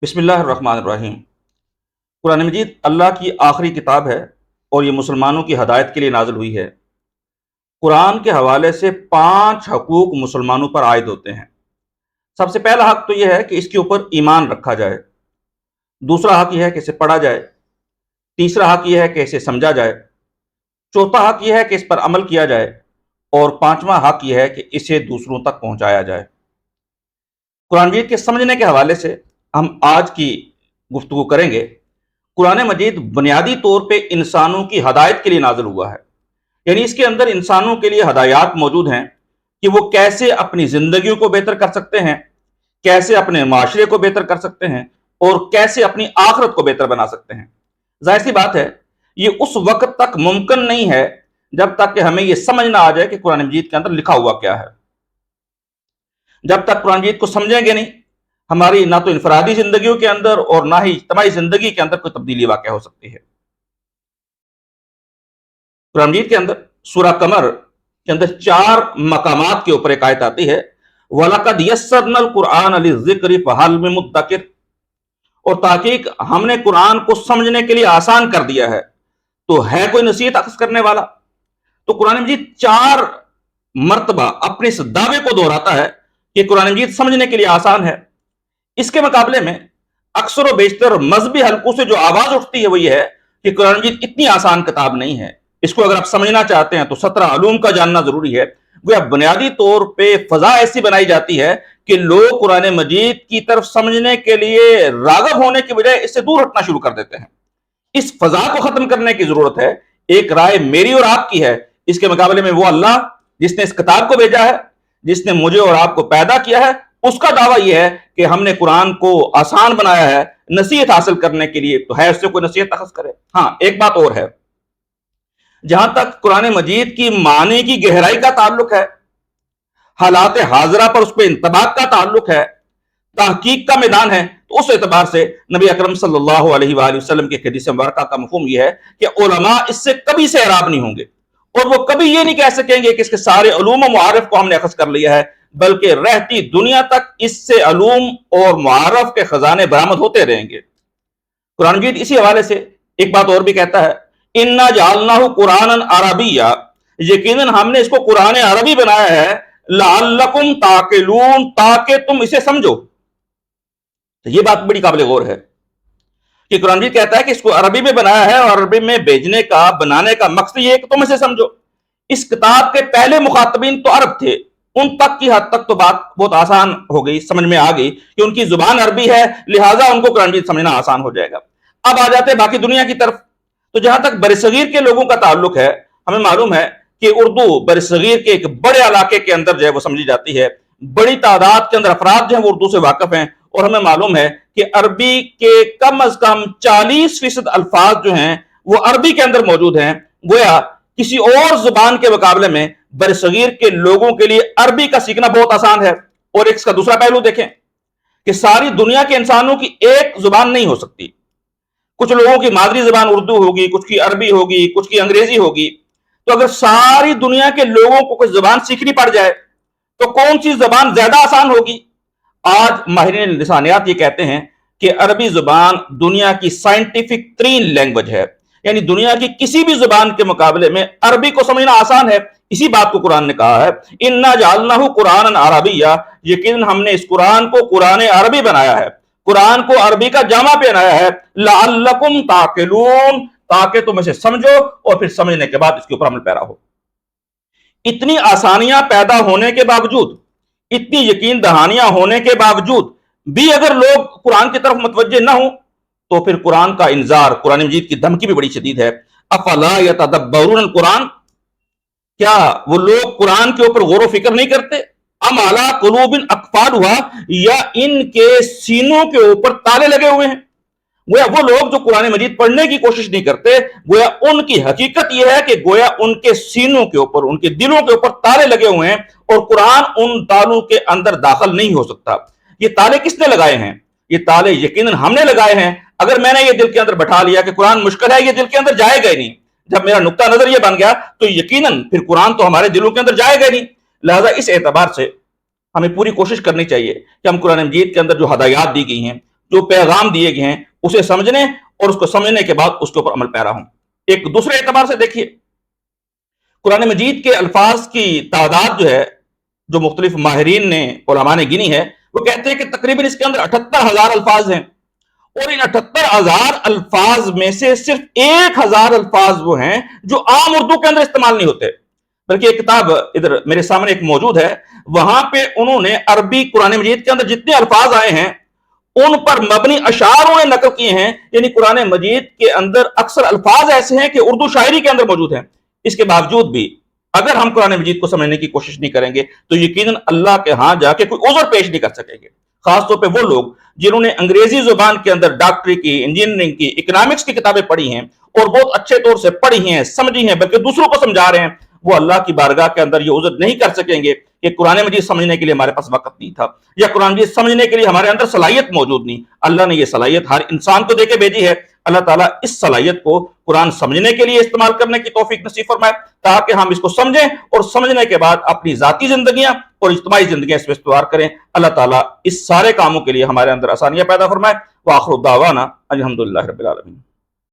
بسم اللہ الرحمن الرحیم۔ قرآن مجید اللہ کی آخری کتاب ہے اور یہ مسلمانوں کی ہدایت کے لیے نازل ہوئی ہے۔ قرآن کے حوالے سے 5 حقوق مسلمانوں پر عائد ہوتے ہیں۔ سب سے پہلا حق تو یہ ہے کہ اس کے اوپر ایمان رکھا جائے، دوسرا حق یہ ہے کہ اسے پڑھا جائے، تیسرا حق یہ ہے کہ اسے سمجھا جائے، چوتھا حق یہ ہے کہ اس پر عمل کیا جائے، اور 5واں حق یہ ہے کہ اسے دوسروں تک پہنچایا جائے۔ قرآن مجید کے سمجھنے کے حوالے سے ہم آج کی گفتگو کریں گے۔ قرآن مجید بنیادی طور پہ انسانوں کی ہدایت کے لیے نازل ہوا ہے، یعنی اس کے اندر انسانوں کے لیے ہدایات موجود ہیں کہ وہ کیسے اپنی زندگیوں کو بہتر کر سکتے ہیں، کیسے اپنے معاشرے کو بہتر کر سکتے ہیں، اور کیسے اپنی آخرت کو بہتر بنا سکتے ہیں۔ ظاہر سی بات ہے یہ اس وقت تک ممکن نہیں ہے جب تک کہ ہمیں یہ سمجھ نہ آ جائے کہ قرآن مجید کے اندر لکھا ہوا کیا ہے۔ جب تک قرآن مجید کو سمجھیں گے نہیں، ہماری نہ تو انفرادی زندگیوں کے اندر اور نہ ہی اجتماعی زندگی کے اندر کوئی تبدیلی واقع ہو سکتی ہے۔ قرآن مجید کے اندر سورہ قمر کے اندر 4 مقامات کے اوپر ایک آیت آتی ہے، وَلَقَدْ يَسَّرْنَا الْقُرْآنَ لِلذِّكْرِ فَهَلْ مِن مُدَّكِرٍ، اور تحقیق ہم نے قرآن کو سمجھنے کے لیے آسان کر دیا ہے، تو ہے کوئی نصیحت اخذ کرنے والا؟ تو قرآن مجید 4 مرتبہ اپنے اس دعوے کو دہراتا ہے کہ قرآن مجید سمجھنے کے لیے آسان ہے۔ اس کے مقابلے میں اکثر و بیشتر مذہبی حلقوں سے جو آواز اٹھتی ہے وہ یہ ہے کہ قرآن مجید اتنی آسان کتاب نہیں ہے، اس کو اگر آپ سمجھنا چاہتے ہیں تو 17 علوم کا جاننا ضروری ہے۔ گویا بنیادی طور پہ فضا ایسی بنائی جاتی ہے کہ لوگ قرآن مجید کی طرف سمجھنے کے لیے راغب ہونے کی بجائے اس سے دور ہٹنا شروع کر دیتے ہیں۔ اس فضا کو ختم کرنے کی ضرورت ہے۔ ایک رائے میری اور آپ کی ہے، اس کے مقابلے میں وہ اللہ جس نے اس کتاب کو بھیجا ہے، جس نے مجھے اور آپ کو پیدا کیا ہے، اس کا دعویٰ یہ ہے کہ ہم نے قرآن کو آسان بنایا ہے نصیحت حاصل کرنے کے لیے، تو ہے اس سے کوئی نصیحت اخذ کرے۔ ہاں، ایک بات اور ہے، جہاں تک قرآن مجید کی معنی کی گہرائی کا تعلق ہے، حالات حاضرہ پر اس پہ انطباق کا تعلق ہے، تحقیق کا میدان ہے، تو اس اعتبار سے نبی اکرم صلی اللہ علیہ وآلہ وسلم کے حدیث مبارکہ کا مفہوم یہ ہے کہ علماء اس سے کبھی سے اعراب نہیں ہوں گے، اور وہ کبھی یہ نہیں کہہ سکیں گے کہ اس کے سارے علوم و معارف کو ہم نے اخذ کر لیا ہے، بلکہ رہتی دنیا تک اس سے علوم اور معارف کے خزانے برآمد ہوتے رہیں گے۔ قرآن مجید اسی حوالے سے ایک بات اور بھی کہتا ہے، اِنَّا جَعَلْنَاهُ قُرْآنًا عَرَبِيًّا، یقیناً ہم نے اس کو قرآن عربی بنایا ہے، لَعَلَّكُمْ تَعْقِلُونَ، تاکہ تم اسے سمجھو۔ یہ بات بڑی قابل غور ہے کہ قرآن مجید کہتا ہے کہ اس کو عربی میں بنایا ہے، اور عربی میں بھیجنے کا، بنانے کا مقصد یہ ہے کہ تم اسے سمجھو۔ اس کتاب کے پہلے مخاطبین تو عرب تھے، ان تک کی حد تک تو بات بہت آسان ہو گئی، سمجھ میں آ گئی کہ ان کی زبان عربی ہے، لہٰذا ان کو قرآن مجید سمجھنا آسان ہو جائے گا۔ اب آ جاتے ہیں باقی دنیا کی طرف، تو جہاں تک برصغیر کے لوگوں کا تعلق ہے، ہمیں معلوم ہے کہ اردو برصغیر کے ایک بڑے علاقے کے اندر جو ہے وہ سمجھی جاتی ہے، بڑی تعداد کے اندر افراد جو ہیں وہ اردو سے واقف ہیں، اور ہمیں معلوم ہے کہ عربی کے کم از کم 40% الفاظ جو ہیں وہ عربی کے اندر موجود ہیں۔ گویا کسی اور زبان کے مقابلے میں برصغیر کے لوگوں کے لیے عربی کا سیکھنا بہت آسان ہے۔ اور اس کا دوسرا پہلو دیکھیں کہ ساری دنیا کے انسانوں کی ایک زبان نہیں ہو سکتی، کچھ لوگوں کی مادری زبان اردو ہوگی، کچھ کی عربی ہوگی، کچھ کی انگریزی ہوگی، تو اگر ساری دنیا کے لوگوں کو کوئی زبان سیکھنی پڑ جائے تو کون سی زبان زیادہ آسان ہوگی؟ آج ماہرین لسانیات یہ کہتے ہیں کہ عربی زبان دنیا کی سائنٹیفک ترین لینگویج ہے، یعنی دنیا کی کسی بھی زبان کے مقابلے میں عربی کو سمجھنا آسان ہے۔ اسی بات کو قرآن نے کہا ہے، اِنَّا جَعَلْنَاهُ قُرْآنًا عَرَبِيًّا، یقیناً ہم نے اس قرآن کو قرآن عربی بنایا ہے، قرآن کو عربی کا جامع پہنایا ہے، لَعَلَّكُمْ تَعْقِلُونَ، تاکہ تم اسے سمجھو اور پھر سمجھنے کے بعد اس کے اوپر عمل پیرا ہو۔ اتنی آسانیاں پیدا ہونے کے باوجود، اتنی یقین دہانیاں ہونے کے باوجود بھی اگر لوگ قرآن کی طرف متوجہ نہ ہوں تو پھر قرآن کا انذار، قرآن مجید کی دھمکی بھی بڑی شدید ہے۔ افلا یتدبرون القرآن، کیا وہ لوگ قرآن کے اوپر غور و فکر نہیں کرتے؟ ام علی قلوب اقفالها، یا ان کے سینوں کے اوپر تالے لگے ہوئے ہیں؟ گویا وہ لوگ جو قرآن مجید پڑھنے کی کوشش نہیں کرتے، گویا ان کی حقیقت یہ ہے کہ گویا ان کے سینوں کے اوپر، ان کے دلوں کے اوپر تالے لگے ہوئے ہیں، اور قرآن ان تالوں کے اندر داخل نہیں ہو سکتا۔ یہ تالے کس نے لگائے ہیں؟ یہ تالے یقیناً ہم نے لگائے ہیں۔ اگر میں نے یہ دل کے اندر بٹھا لیا کہ قرآن مشکل ہے، یہ دل کے اندر جائے گا ہی نہیں۔ جب میرا نقطہ نظر یہ بن گیا تو یقیناً پھر قرآن تو ہمارے دلوں کے اندر جائے گا ہی نہیں۔ لہٰذا اس اعتبار سے ہمیں پوری کوشش کرنی چاہیے کہ ہم قرآن مجید کے اندر جو ہدایات دی گئی ہیں جو پیغام دیے گئے ہیں اسے سمجھنے اور اس کو سمجھنے کے بعد اس کے اوپر عمل پیرا ہوں۔ ایک دوسرے اعتبار سے دیکھیے، قرآن مجید کے الفاظ کی تعداد جو ہے، جو مختلف ماہرین نے، علماء نے گنی ہے، وہ کہتے ہیں کہ تقریباً اس کے اندر 78,000 الفاظ ہیں، اور ان 78,000 الفاظ میں سے صرف 1,000 الفاظ وہ ہیں جو عام اردو کے اندر استعمال نہیں ہوتے، بلکہ ایک کتاب ادھر میرے سامنے ایک موجود ہے، وہاں پہ انہوں نے عربی قرآن مجید کے اندر جتنے الفاظ آئے ہیں ان پر مبنی اشعار انہوں نے نقل کیے ہیں، یعنی قرآن مجید کے اندر اکثر الفاظ ایسے ہیں کہ اردو شاعری کے اندر موجود ہیں۔ اس کے باوجود بھی اگر ہم قرآن مجید کو سمجھنے کی کوشش نہیں کریں گے تو یقیناً اللہ کے ہاں جا کے کوئی عذر پیش نہیں کر سکیں گے، خاص طور پہ وہ لوگ جنہوں نے انگریزی زبان کے اندر ڈاکٹری کی، انجینئرنگ کی، اکنامکس کی کتابیں پڑھی ہیں اور بہت اچھے طور سے پڑھی ہیں، سمجھی ہیں، بلکہ دوسروں کو سمجھا رہے ہیں، وہ اللہ کی بارگاہ کے اندر یہ عذر نہیں کر سکیں گے کہ قرآن مجید سمجھنے کے لیے ہمارے پاس وقت نہیں تھا، یا قرآن مجید سمجھنے کے لیے ہمارے اندر صلاحیت موجود نہیں۔ اللہ نے یہ صلاحیت ہر انسان کو دے کے بھیجی ہے۔ اللہ تعالیٰ اس صلاحیت کو قرآن سمجھنے کے لیے استعمال کرنے کی توفیق نصیب فرمائے، تاکہ ہم اس کو سمجھیں اور سمجھنے کے بعد اپنی ذاتی زندگیاں اور اجتماعی زندگیاں اس پہ استوار کریں۔ اللہ تعالیٰ اس سارے کاموں کے لیے ہمارے اندر آسانیاں پیدا فرمائے۔ وآخر دعوانا الحمدللہ رب العالمین۔